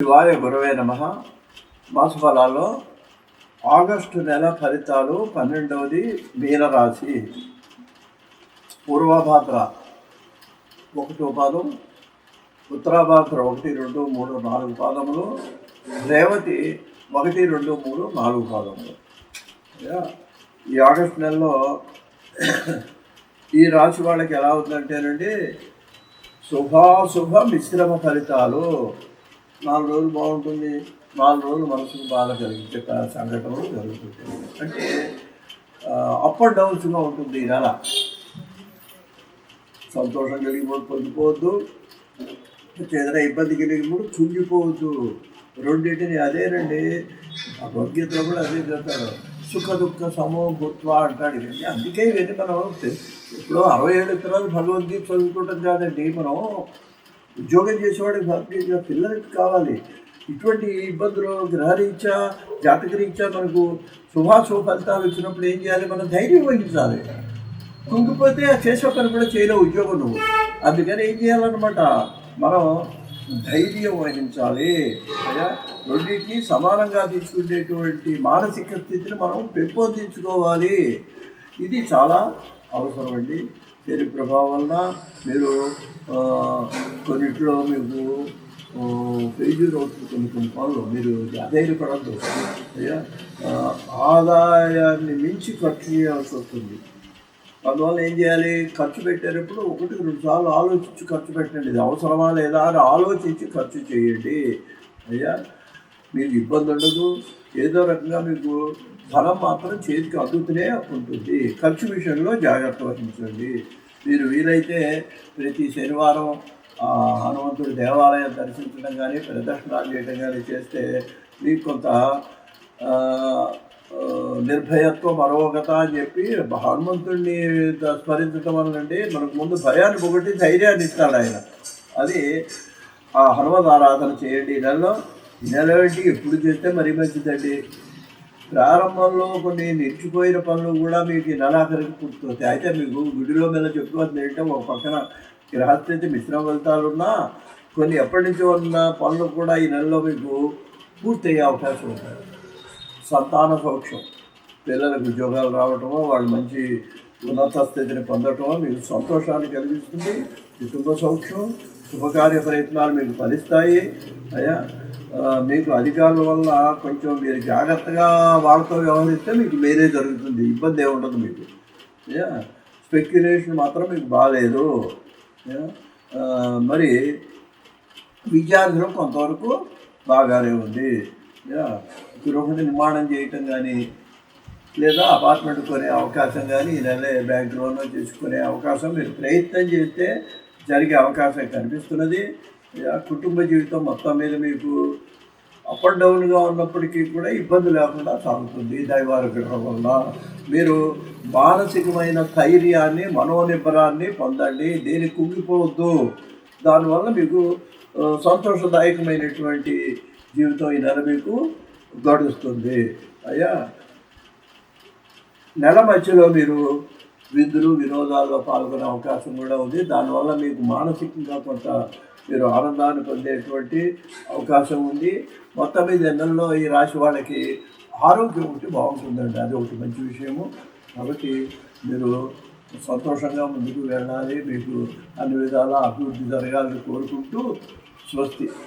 శివాయ గురవే నమః. మాసఫలాల్లో ఆగస్టు నెల ఫలితాలు 12వది మీనరాశి. పూర్వభాద్ర 1వ పాదం, ఉత్తరాభాద్ర 1, 2, 3, 4 పాదములు, రేవతి 1, 2, 3, 4 పాదములు. ఈ ఆగస్టు నెలలో ఈ రాశి వాళ్ళకి ఎలా అవుతుందంటేనండి, శుభాశుభ మిశ్రమ ఫలితాలు. 4 రోజులు బాగుంటుంది, 4 రోజులు మనసుకు బాధ కలిగించే సంఘటనలు జరుగుతుంటాయి. అంటే అప్ అండ్ డౌన్స్గా ఉంటుంది ఈ నెల. సంతోషం కలిగిపోతే పొందిపోవద్దు, ఏదైనా ఇబ్బంది కలిగినప్పుడు కుంగిపోవద్దు. రెండింటిని అదేనండి, ఆ భగవద్గీతలో కూడా అదే చెప్తారు, సుఖ దుఃఖ సమో భూత్వ అంటాడు. ఇవన్నీ అందుకే ఇవన్నీ మనం ఇప్పుడు 67 తరాలు భగవద్గీత చదువుకోవటం కాదండి, మనం ఉద్యోగం చేసేవాడికి భగవద్గీత పిల్లలకి కావాలి. ఇటువంటి ఇబ్బందులు గ్రహరీత్యా జాతకరీత్యా మనకు శుభాశుభ ఫలితాలు వచ్చినప్పుడు ఏం చేయాలి? మనం ధైర్యం వహించాలి. కుంగిపోతే చేసే పని కూడా చేయలేవు ఉద్యోగం నువ్వు. అందుకని ఏం చేయాలన్నమాట, మనం ధైర్యం వహించాలి. రెండింటినీ సమానంగా తీసుకునేటువంటి మానసిక స్థితిని మనం పెంపొందించుకోవాలి. ఇది చాలా అవసరం అండి. శని ప్రభావం వలన మీరు కొన్నిట్లో మీకు ఫెయిల్యూర్ అవుతుంది, కొన్ని పనులు మీరు అధైర్యపడద్దు. ఆదాయాన్ని మించి ఖర్చు చేయాల్సి వస్తుంది. అందువల్ల ఏం చేయాలి? ఖర్చు పెట్టేటప్పుడు 1-2 సార్లు ఆలోచించి ఖర్చు పెట్టండి. ఇది అవసరమా లేదా అని ఆలోచించి ఖర్చు చేయండి. మీకు ఇబ్బంది ఉండదు. ఏదో రకంగా మీకు ధనం మాత్రం చేతికి అందుతూనే ఉంటుంది. ఖర్చు విషయంలో జాగ్రత్త వహించండి. మీరు వీలైతే ప్రతి శనివారం హనుమంతుడి దేవాలయం దర్శించడం కానీ, ప్రదక్షిణాలు చేయడం కానీ చేస్తే మీకు కొంత నిర్భయత్వం అరోగత అని చెప్పి హనుమంతుడిని స్మరించడం వల్లండి మనకు ముందు భయాన్ని పొగట్టి ధైర్యాన్ని ఇస్తాడు ఆయన. అది ఆ హనుమద్ ఆరాధన చేయండి ఈ నెలలో. ఈ నెల ఏంటి ఎప్పుడు చేస్తే మరీ మంచిదండి. ప్రారంభంలో కొన్ని నిలిచిపోయిన పనులు కూడా మీకు ఈ నెలాఖరికి పూర్తవుతాయి. అయితే మీకు గుడిలో మీద చెప్పుకోవచ్చు ఏంటంటే, ఒక పక్కన గ్రహస్థితి మిశ్రమ ఫలితాలున్నా కొన్ని ఎప్పటి నుంచో ఉన్న పనులు కూడా ఈ నెలలో మీకు పూర్తయ్యే అవకాశం ఉంటుంది. సంతాన సౌఖ్యం, పిల్లలకు ఉద్యోగాలు రావటమో, వాళ్ళు మంచి ఉన్నత స్థితిని పొందటమో మీకు సంతోషాన్ని కలిగిస్తుంది. కుటుంబ సౌఖ్యం, శుభకార్య ప్రయత్నాలు మీకు ఫలిస్తాయి. మీకు అధికారుల వల్ల కొంచెం మీరు జాగ్రత్తగా వాళ్ళతో వ్యవహరిస్తే మీకు వేరే జరుగుతుంది, ఇబ్బంది ఏమి ఉండదు మీకు. స్పెక్యులేషన్ మాత్రం మీకు బాగాలేదు. మరి విద్యార్థులు కొంతవరకు బాగానే ఉంది. గృహ నిర్మాణం చేయటం కానీ, లేదా అపార్ట్మెంట్ కొనే అవకాశం కానీ ఈ నెల బ్యాంక్ లోన్లో చేసుకునే అవకాశం మీరు ప్రయత్నం చేస్తే జరిగే అవకాశం కనిపిస్తున్నది. కుటుంబ జీవితం మొత్తం మీద మీకు అప్ అండ్ డౌన్గా ఉన్నప్పటికీ కూడా ఇబ్బంది లేకుండా సాగుతుంది. దైవానుగ్రహం వల్ల మీరు మానసికమైన ధైర్యాన్ని, మనోనిబ్బరాన్ని పొందండి. దేనికి కుంగిపోవద్దు. దానివల్ల మీకు సంతోషదాయకమైనటువంటి జీవితం ఈ నెల మీకు గడుస్తుంది. నెల మధ్యలో మీరు విందులు వినోదాల్లో పాల్గొనే అవకాశం కూడా ఉంది. దానివల్ల మీకు మానసికంగా కొంత మీరు ఆనందాన్ని పొందేటువంటి అవకాశం ఉంది. మొత్తం మీద నెలలో ఈ రాశి వాళ్ళకి ఆరోగ్యం ఒకటి బాగుంటుందండి, అది ఒకటి మంచి విషయము. కాబట్టి మీరు సంతోషంగా ముందుకు వెళ్ళాలి. మీకు అన్ని విధాలా అభివృద్ధి జరగాలని కోరుకుంటూ స్వస్తి.